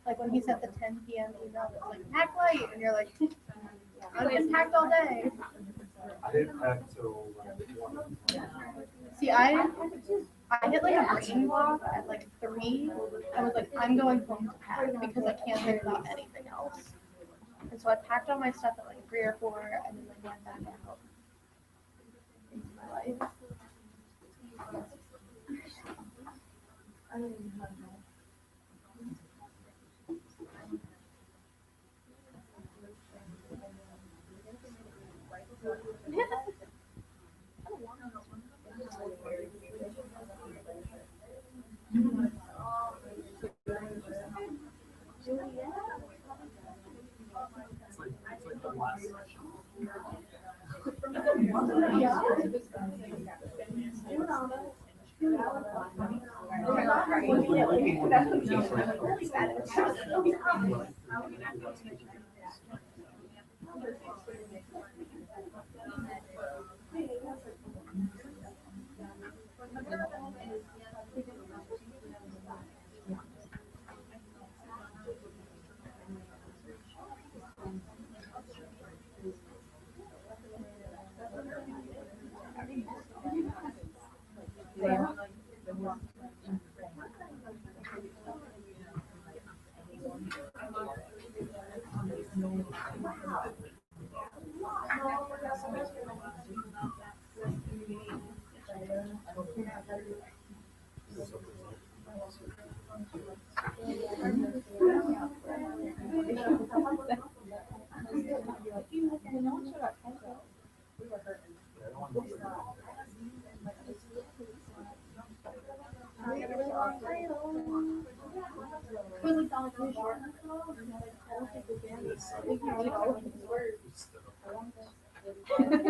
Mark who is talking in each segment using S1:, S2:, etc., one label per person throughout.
S1: like when he sent the 10 p.m. email that was like pack light, and you're like, I've been packed all day.
S2: I didn't pack till one.
S1: See, I hit like a brain block at like 3. I was like, I'm going home to pack because I can't think about anything else. And so I packed all my stuff at like 3 or 4, and then like went back out into my life.
S2: It's like the last session.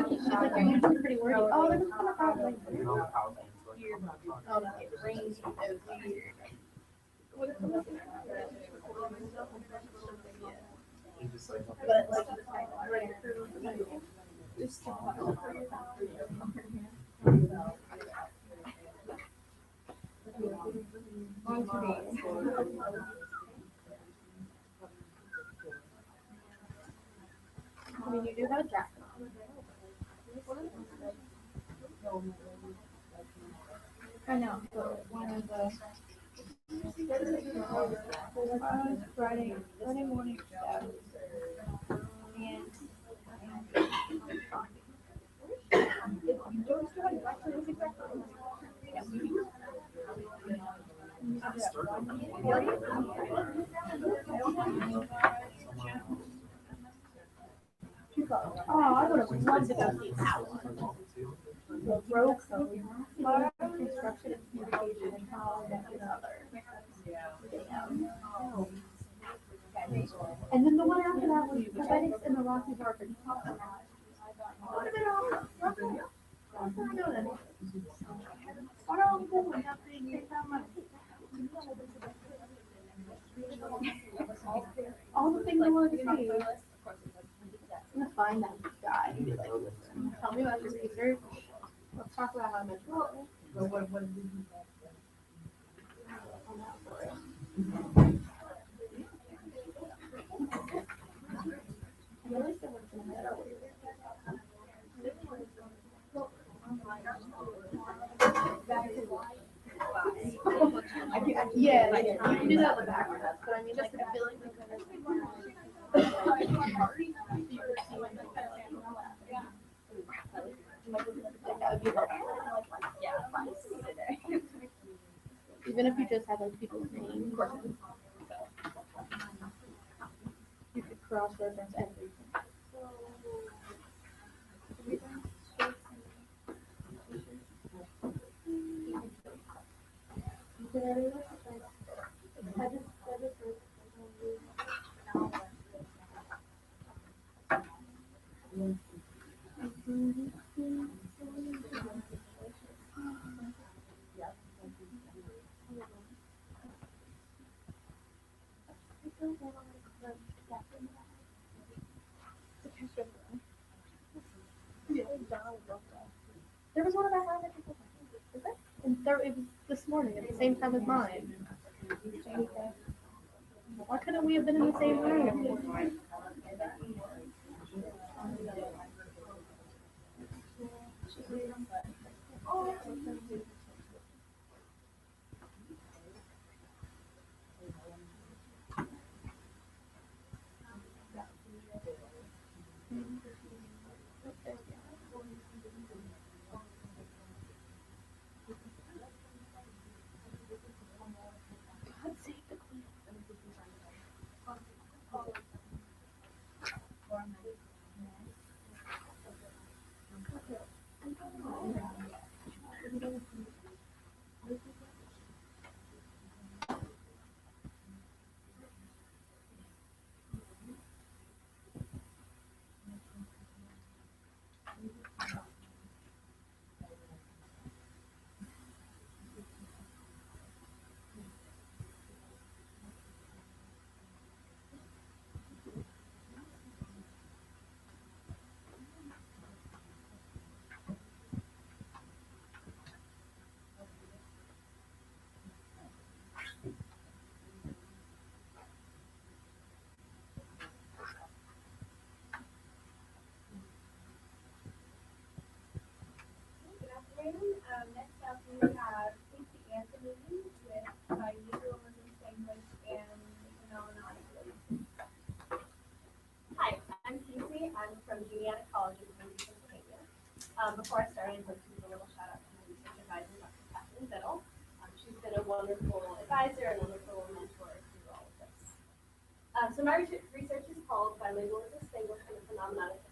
S2: She's like, you're usually pretty worried. Oh, they're just gonna probably. Oh, it rains. It was weird. But like, just I mean, you do have a jacket on. I know, but one of the Friday morning stuff, and oh, I would have loved to go see that one. The rope, construction and communication and how that is other. And then the one after that was Poetics in the Rocky Garden. Would have been awesome. What all the people have to take that money? All the things I wanted to see. I'm gonna find that guy. And be like, tell me about your research. Let's talk about how much. Yeah, you can do that with backwards, but I mean, like, I feel like even if you just had like people's names, you could cross-reference everything. There was one about how many people. Is it? And there, it was this morning at the same time as mine.
S1: Why couldn't we have been in the same room? God save the queen.
S3: Next up, we have Casey Anthony with Usualism, English, and Phenomenology. Hi, I'm Casey. I'm from Juniata College in Pennsylvania. Before I started, I'd like to give a little shout out to my research advisor, Dr. Kathleen Biddle. She's been a wonderful advisor and wonderful mentor through all of this. So my research is called Bilingualism, English, and the Phenomenology.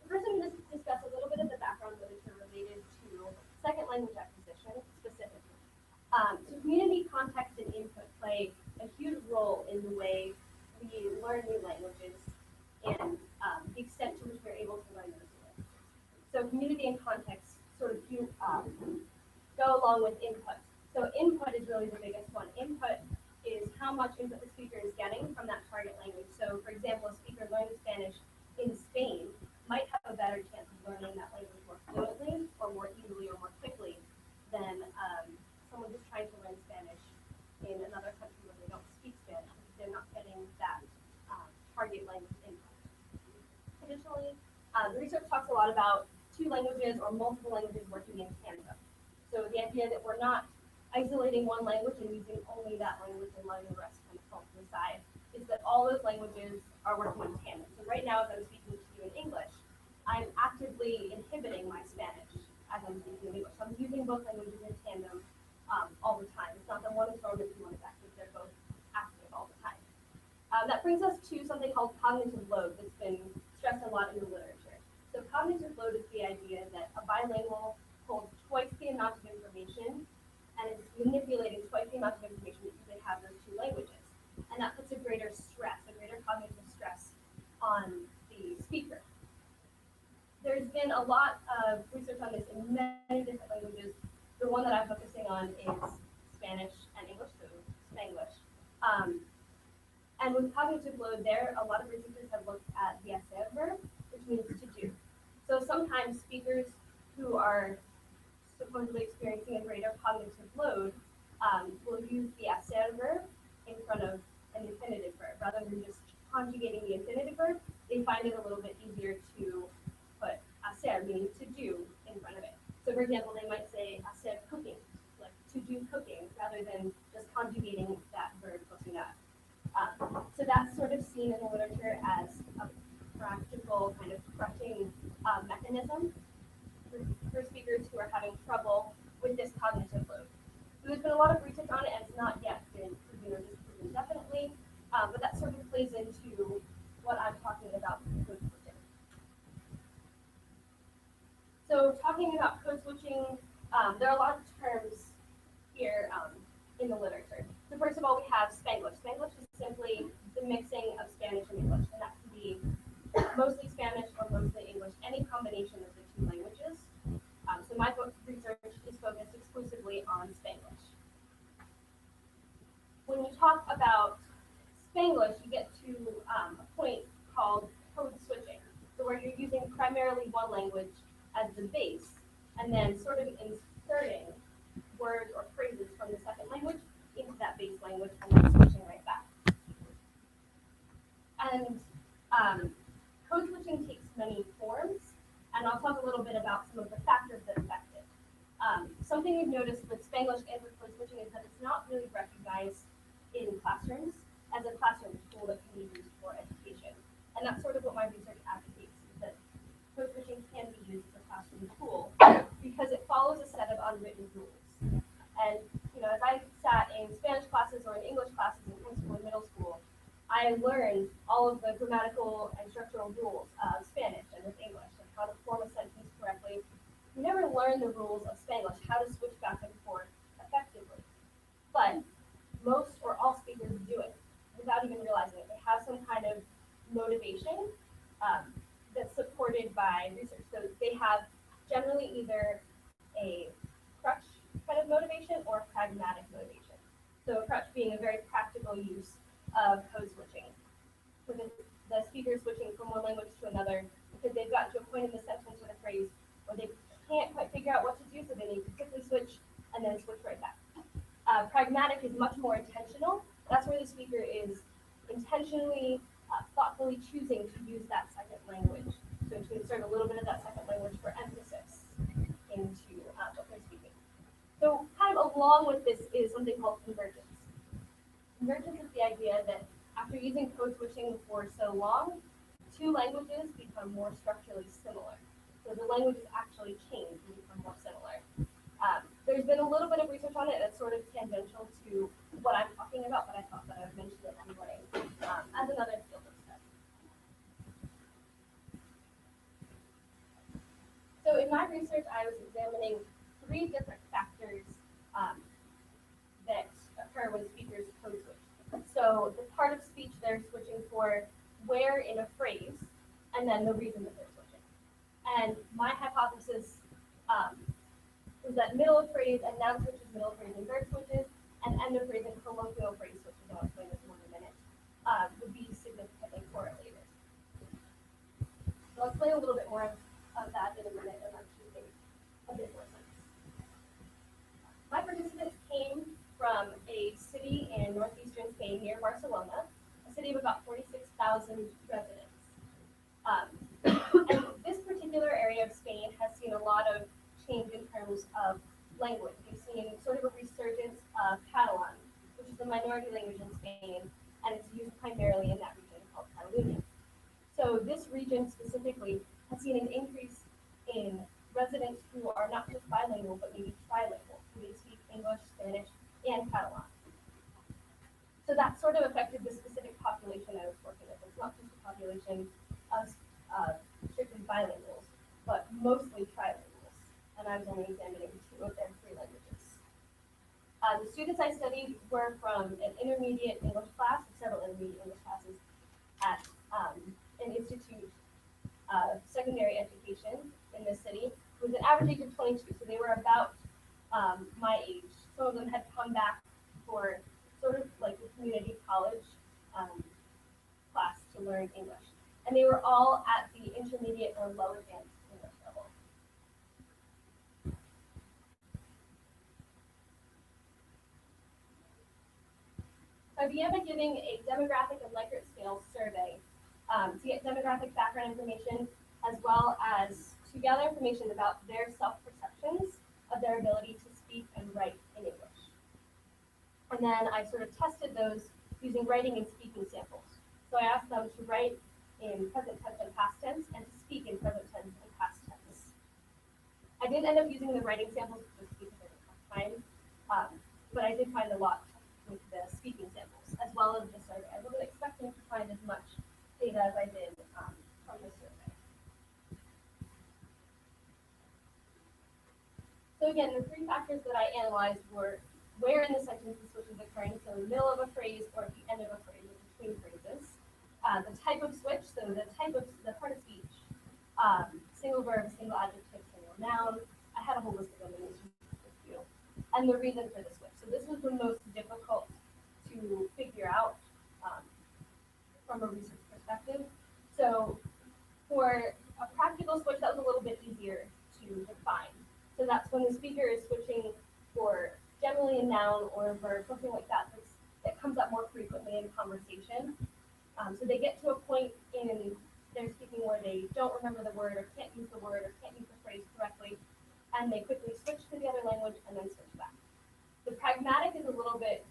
S3: First, I'm going to discuss a little bit of the background literature related to second language acquisition specifically. So community context and input play a huge role in the way we learn new languages and the extent to which we're able to learn those languages. So community and context sort of go along with input. So input is really the biggest one. Input is how much input the speaker is getting from that target language. So for example, a speaker learning Spanish in Spain might have a better chance of learning that language more fluently or more easily or more quickly than someone who's trying to learn Spanish in another country where they don't speak Spanish because they're not getting that target language input. Additionally, the research talks a lot about two languages or multiple languages working in tandem. So the idea that we're not isolating one language and using only that language and letting the rest kind of fall to the side is that all those languages are working in tandem. So right now, as I'm speaking to you in English, I'm actively inhibiting my Spanish as I'm speaking in English. So I'm using both languages in tandem all the time. It's not that one is dormant and one is active. They're both active all the time. That brings us to something called cognitive load that's been stressed a lot in the literature. So cognitive load is the idea that a bilingual holds twice the amount of information and is manipulating twice the amount of information that you could have those two languages. And that puts a greater stress, a greater cognitive stress on the speaker. There's been a lot of research on this in many different languages. The one that I'm focusing on is Spanish and English, so Spanglish. And with cognitive load there, a lot of researchers have looked at the hacer verb, which means to do. So sometimes speakers who are supposedly experiencing a greater cognitive load will use the hacer verb in front of an infinitive verb. Rather than just conjugating the infinitive verb, they find it a little bit easier to put hacer, meaning to do, in front of it. So for example, they might say hacer cooking, like to do cooking, rather than just conjugating that verb cocinar. So that's sort of seen in the literature as a practical kind of crutching mechanism for speakers who are having trouble with this cognitive load. So there's been a lot of research on it, and it's not yet been proven or disproven definitely, but that sort of plays into what I'm talking about with code switching. So talking about code switching, there are a lot of terms here in the literature. So first of all, we have Spanglish. Spanglish is simply the mixing of Spanish and English, and that can be mostly Spanish or mostly English, any combination of the two languages. So my research is focused exclusively on Spanglish. When you talk about Spanglish, you get to a point called code switching, so where you're using primarily one language as the base, and then sort of inserting words or phrases from the second language into that base language and then switching right back. And code switching takes many forms, and I'll talk a little bit about some of the factors that affect it. Something we've noticed with Spanglish and with code switching is that it's not really recognized in classrooms as a classroom tool that can be used for education. And that's sort of what my research advocates, is that code switching can be used as a classroom tool because it follows a set of unwritten rules. And as I sat in Spanish classes or in English classes in high school and middle school, I learned all of the grammatical and structural rules of Spanish and with English, and how to form a sentence correctly. You never learn the rules of Spanglish, how to switch back and forth effectively. But most or all speakers do it without even realizing it. They have some kind of motivation that's supported by research. So they have generally either a crutch kind of motivation or pragmatic motivation. So a crutch being a very practical use of code switching, with the speaker switching from one language to another because they've gotten to a point in the sentence or the phrase where they can't quite figure out what to do, so they need to quickly switch and then switch right back. Pragmatic is much more intentional. That's where the speaker is intentionally, thoughtfully choosing to use that second language. So to insert a little bit of that second language for emphasis into what they're speaking. So kind of along with this is something called convergence. Convergence is the idea that after using code switching for so long, two languages become more structurally similar. So the languages actually change and become more similar. There's been a little bit of research on it that's sort of tangential to what I'm talking about, but I thought that I would mention it anyway as another field of study. So in my research, I was examining 3 different factors that occur when speakers code switch. So the part of speech they're switching for where in a phrase, and then the reason that they're switching. And my hypothesis was that middle of phrase and noun switches, middle of phrase and verb switches, and end of phrase and colloquial phrase switches, I'll explain this more in a minute, would be significantly correlated. So I'll explain a little bit more of that in a minute, and that should make a bit more sense. My participants came from a city in northeastern Spain near Barcelona, a city of about 46,000 residents. And this particular area of Spain has seen a lot of change in terms of language. We've seen sort of a resurgence of Catalan, which is a minority language in Spain, and it's used primarily in that region called Catalonia. So this region specifically has seen an increase in residents who are not just bilingual, but maybe trilingual, who they speak English, Spanish, and Catalan. So that sort of affected the specific population I was working with. It's not just a population of strictly bilinguals, but mostly trilinguals. And I was only examining 2 of their 3 languages. The students I studied were from an intermediate English class, several intermediate English classes at an institute of secondary education in this city with an average age of 22. So they were about my age. Some of them had come back for sort of like a community college class to learn English. And they were all at the intermediate or low advanced English level. I began by giving a demographic and Likert scale survey to get demographic background information, as well as to gather information about their self-perceptions of their ability to speak and write in English. And then I sort of tested those using writing and speaking samples. So I asked them to write in present tense and past tense, and to speak in present tense and past tense. I didn't end up using the writing samples just because I didn't have time, but I did find a lot with the speaking samples, as well as the survey. I wasn't expecting to find as much data as I did from the survey. So again, the 3 factors that I analyzed were where in the sentence the switch is occurring, so in the middle of a phrase or at the end of a phrase or between phrases. The type of switch, so the type of the part of speech, single verb, single adjective, single noun. I had a whole list of them in this review. And the reason for the switch. So this was the most difficult to figure out from a research perspective. So for a practical switch, that was a little bit easier to define. So that's when the speaker is switching or generally a noun or a verb, something like that that comes up more frequently in conversation. So they get to a point in their speaking where they don't remember the word or can't use the word or can't use the phrase correctly, and they quickly switch to the other language and then switch back. The pragmatic is a little bit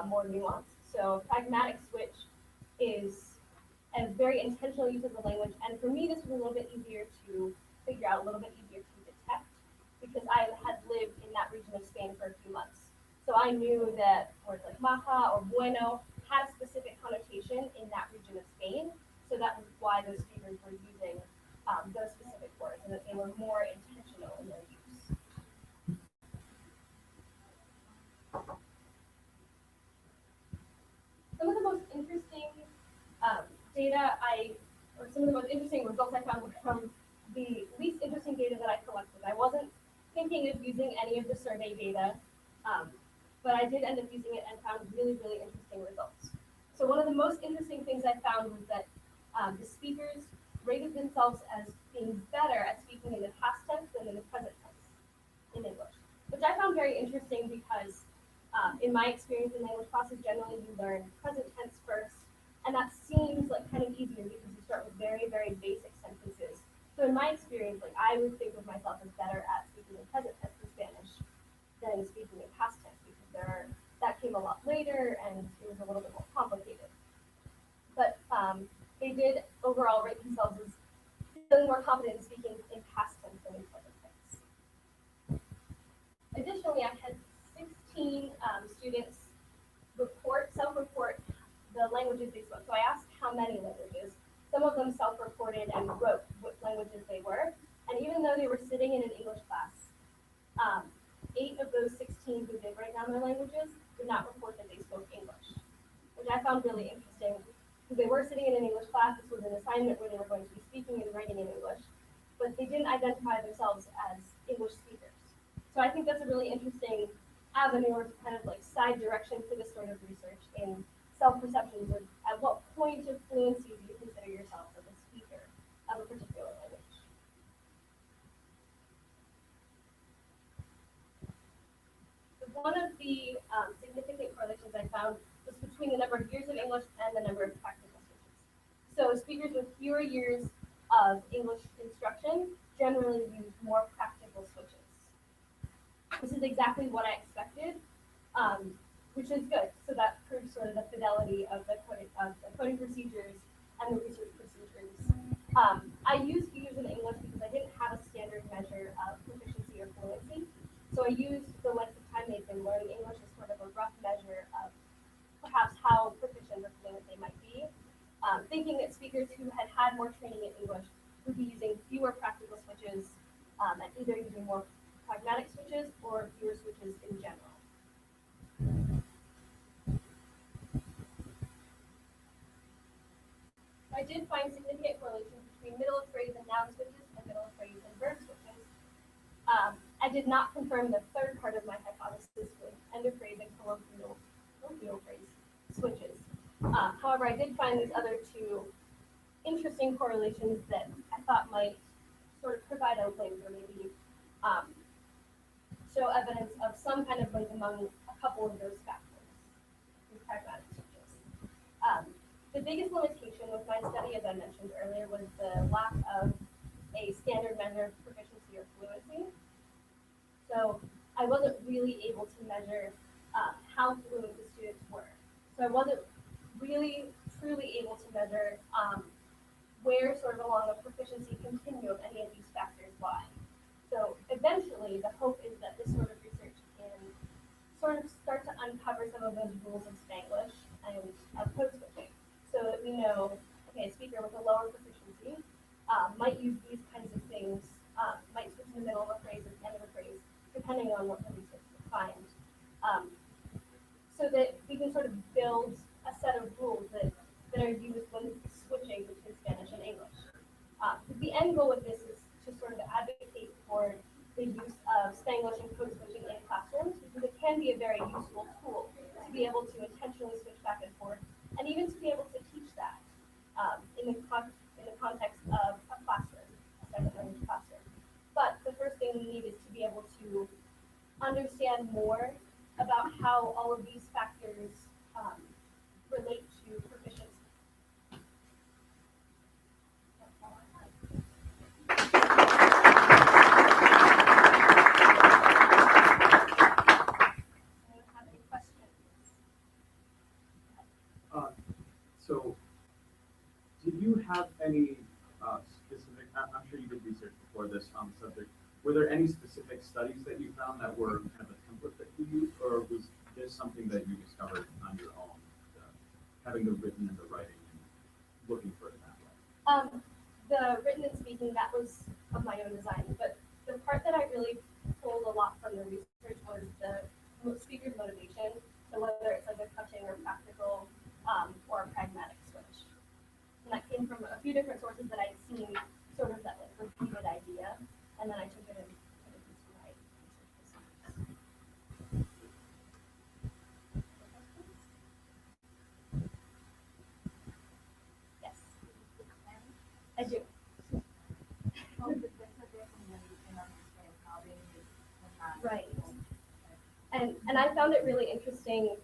S3: more nuanced. So pragmatic switch is a very intentional use of the language, and for me this was a little bit easier to figure out, a little bit easier to detect, because I had lived in that region of Spain for a few months. So I knew that words like maja or bueno had a specific connotation in that region of Spain. So that was why those speakers were using those specific words, and that they were more intentional in their use. Some of the most interesting some of the most interesting results I found were from the least interesting data that I collected. I wasn't thinking of using any of the survey data, but I did end up using it and found really, really interesting results. So one of the most interesting things I found was that the speakers rated themselves as being better at speaking in the past tense than in the present tense in English, which I found very interesting because in my experience in language classes, generally you learn present tense first, and that seems like kind of easier because you start with very, very basic sentences. So in my experience, like I would think of myself as better at speaking in present tense in Spanish than speaking in past tense, because that came a lot later and it was a little bit more complicated. But they did overall rate themselves as feeling more confident in speaking in past tense than in present tense. Additionally, I had 16 students self-report the languages they spoke. So I asked how many languages. Some of them self-reported and wrote what languages they were. And even though they were sitting in an English class, 8 of those 16 who did write down their languages did not report that they spoke English, which I found really interesting because they were sitting in an English class. This was an assignment where they were going to be speaking and writing in English, but they didn't identify themselves as English speakers. So I think that's a really interesting avenue or kind of like side direction for this sort of research in self-perceptions of at what point of fluency do you consider yourself as a speaker of a particular language. One of the significant correlations I found was between the number of years of English and the number of practical switches. So speakers with fewer years of English instruction generally use more practical switches. This is exactly what I expected, which is good. So that proves sort of the fidelity of the coding procedures and the research procedures. I used views in English because I didn't have a standard measure of proficiency or fluency. So I used the length of time they've been learning English as sort of a rough measure of perhaps how proficient or fluent they might be, thinking that speakers who had had more training in English would be using fewer practical switches and either using more pragmatic switches or fewer switches in general. I did find significant correlations between middle of phrase and noun switches and middle of phrase and verb switches. I did not confirm the third part of my hypothesis with end of phrase and colloquial phrase switches. However, I did find these other two interesting correlations that I thought might sort of provide a link or maybe show evidence of some kind of link among a couple of those factors, these pragmatic switches. The biggest limitation with my study, as I mentioned earlier, was the lack of a standard measure of proficiency or fluency. So I wasn't really able to measure how fluent the students were. So I wasn't really truly able to measure where sort of along the proficiency continuum any of these factors lie. So eventually the hope is that this sort of research can sort of start to uncover some of those rules of Spanglish and of code switching, so that we know, okay, a speaker with a lower proficiency might use these kinds of things, might switch in the middle of a phrase or the end of a phrase, depending on what the research will find, so that we can sort of build a set of rules that are used when switching between Spanish and English. The end goal with this is to sort of advocate for the use of Spanglish and code switching in classrooms, because it can be a very useful tool to be able to intentionally switch back and forth, and even to be able to teach that in the context of a classroom, a second language classroom. But the first thing we need is to be able to understand more all of these factors relate to proficiency. That's all I have. Anyone have any questions?
S4: So, did you have any specific? I'm sure you did research before this on the subject. Were there any specific studies that you found that were kind of a template that you used, or was this something that you discovered on your own, having the written and the writing and looking for it that way?
S3: The written and speaking, that was of my own design, but the part that I really pulled a lot from the research was the speaker's motivation. So whether it's like a touching or practical or a pragmatic switch. And that came from a few different sources that I'd seen sort of that like repeated idea, and then I took it and put it into my research. Yes, I do. Right. And I found it really interesting,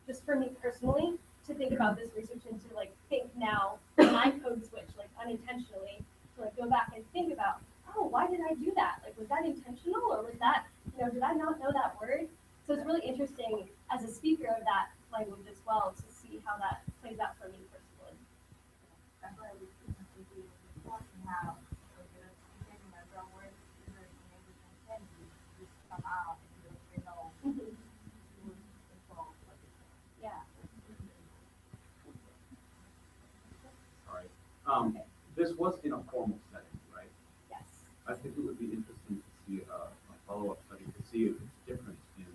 S3: just for me personally, to think about this research and to like think now when I code switch like unintentionally to like go back and think about, oh, why did I do that? Like, was that intentional or was that, did I not know that word? So it's really interesting as a speaker of that language as well to see how that plays out for me personally.
S5: That's why we talking how we're taking our drum words either in English and Hindi, just come out and you know control what you're saying.
S3: Yeah.
S4: Sorry. This was in a formal setting, right?
S3: Yes.
S4: I think it would be interesting to see a follow-up study to see if it's different in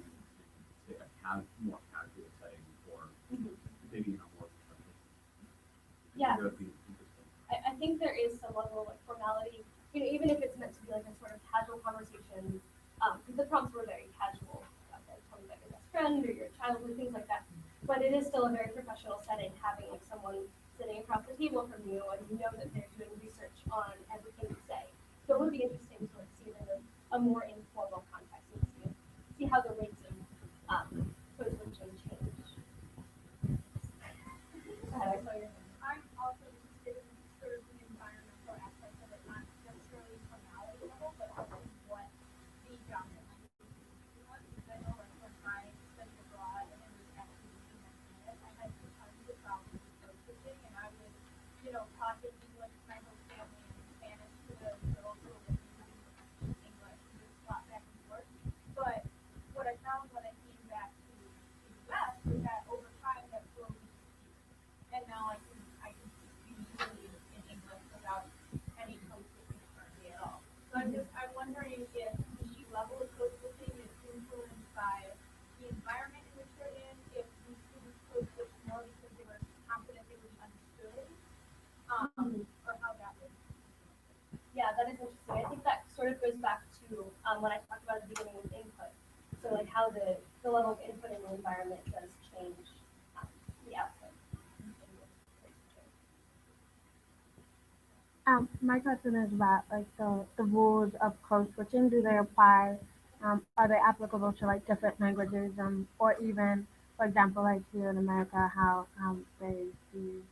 S4: say, more casual setting or maybe in a more professional.
S3: Yeah.
S4: That would be interesting.
S3: I think there is some level of like formality, even if it's meant to be like a sort of casual conversation, because the prompts were very casual, talking about your best friend or your childhood, things like that. But it is still a very professional setting, having like someone sitting across the table from you, and you know that they're doing research on everything you say. So it would be interesting to like see it in a more informal context and see how the rates of code switching change. Go ahead, I saw your hand.
S2: I'm also interested in sort of the environmental aspects of it, not necessarily formality level, but also what the dominant language was. Because I know like when I studied abroad and was actually mentioning it, I had tons of problems with code switching, and I would, talk in English to my whole family and Spanish to the girls who were using English and just swap back and forth. But what I found when I came back to the US was that over time that slowly and now I can speak easily in English without any code switching currently at all. So I'm wondering if the level of code switching is influenced by the environment in which they're in, if the students code switch more because they were confident they would be understood, or how that works.
S3: Yeah, that is interesting. I think that sort of goes back to when I talked about at the beginning with input. So like how the level of input in the environment does change the output.
S6: My question is about like the rules of code switching. Do they apply? Are they applicable to like different languages? Or even, for example, like here in America, how they use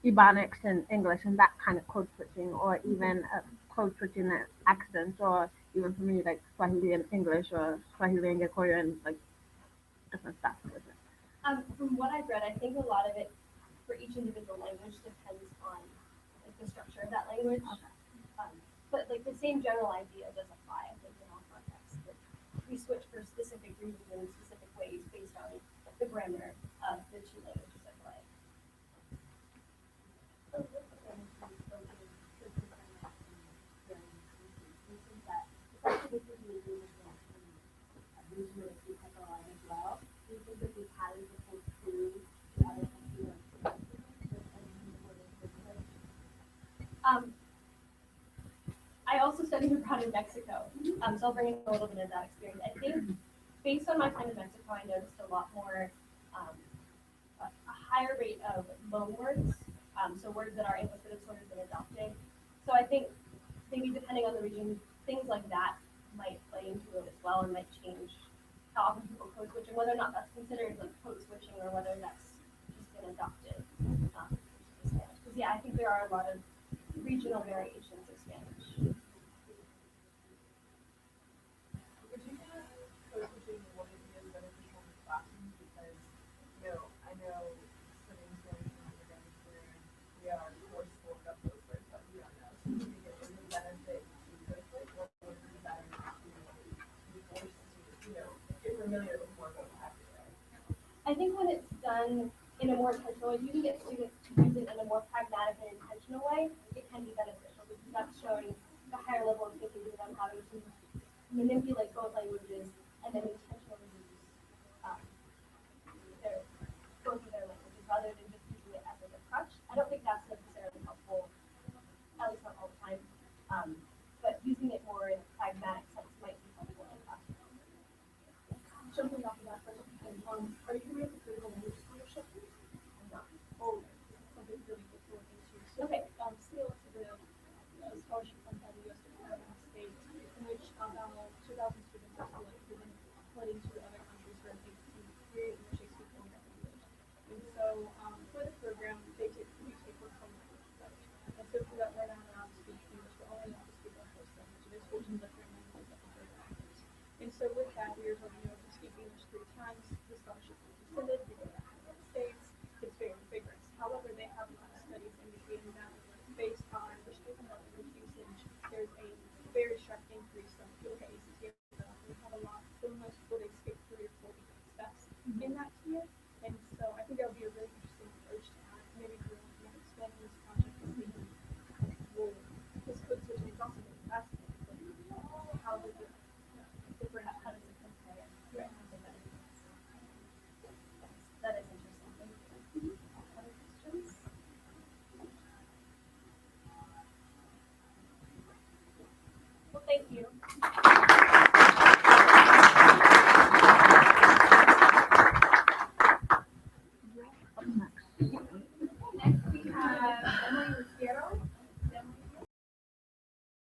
S6: Ebonics in English and that kind of code switching, or even code switching accents, or even for me like Swahili and English or Swahili and Gikuyu and like different stuff.
S3: From what I've read, I think a lot of it for each individual language depends on like the structure of that language. But like the same general idea does apply, I think, in all contexts. But we switch for specific reasons in specific ways based on the grammar of the two languages at play. I also studied abroad in Mexico, so I'll bring in a little bit of that experience. I think based on my time in Mexico, I noticed a lot more, a higher rate of loan words, so words that our English that have sort of been adopted. So I think maybe depending on the region, things like that might play into it as well and might change how often people code switching, whether or not that's considered like code switching or whether that's just been adopted. Because yeah, I think there are a lot of regional variations of Spanish.
S5: Would you say code switching wouldn't be as beneficial in the classroom because, I know studying Spanish in undergraduate where we are forced to look up those words that we don't know. So do you think it is a benefit to code switch or would it be better to be forced to, get familiar with more vocabulary?
S3: I think when it's done in a more intentional way, you can get students to use it in a more pragmatic and intentional way, it can be beneficial because that's showing the higher level of thinking to them having to manipulate both languages and then intentionally use um, both of their languages rather than just using it as like a crutch. I don't think that's necessarily helpful, at least not all the time. But using it more in a pragmatic sense might be helpful in the classroom.
S2: Jumping off of that for a second, are you familiar with critical language scholarship?
S3: I'm not.
S2: Oh, something really good to look into. So,
S3: Okay.
S2: SCALE is a scholarship fund by the U.S. Department of State, in which about 2,000 students are selected and put into other countries where they can create English-speaking language. And so, for the program, we take what's called language pledge. And so, for that, we're not allowed to speak English, we're only allowed to speak our host language. There's 14 different languages that the program offers. And so, with that, we are talking